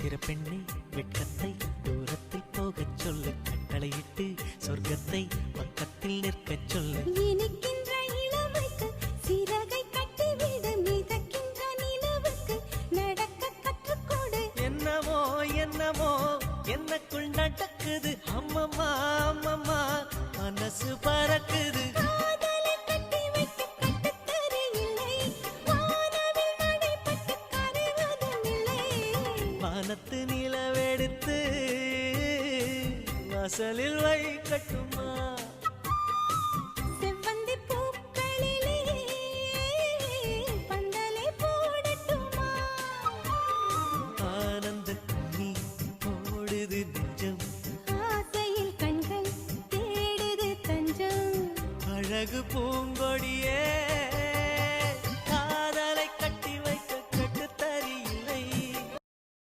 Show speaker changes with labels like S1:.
S1: சித்திர பெண்ணை வெட்கத்தை தூரத்தில் போகச் சொல்லு, கட்டளையிட்டு சொர்க்கத்தை பக்கத்தில் நிற்கச் சொல்லு.
S2: இனிக்கின்ற இளமைக்கு சிறகை கட்டிவிடு, மிதக்கின்ற நிலவுக்கு நடக்க கற்றுக்கொடு.
S1: என்னமோ என்னமோ என்னக்குள் நடக்குது, அம்மம்மா அம்மம்மா மனசு பறக்குது.
S2: காதலை கட்டி வைக்க கட்டுத்தரையில்லை, வானவில் நடைபட்டு கரைவதும் இல்லை.
S1: வானத்து நிலவெடுத்து வாசலில் வைக்கட்டுமா?
S2: செவ்வந்தி பூக்களிலே பந்தலை போடட்டுமா?
S1: ஆனந்த நீ ஓடுது நெஞ்சம்,
S2: ஆசையில் கண்கள் தேடுது தஞ்சம்.
S1: அழகு பூங்கொடியே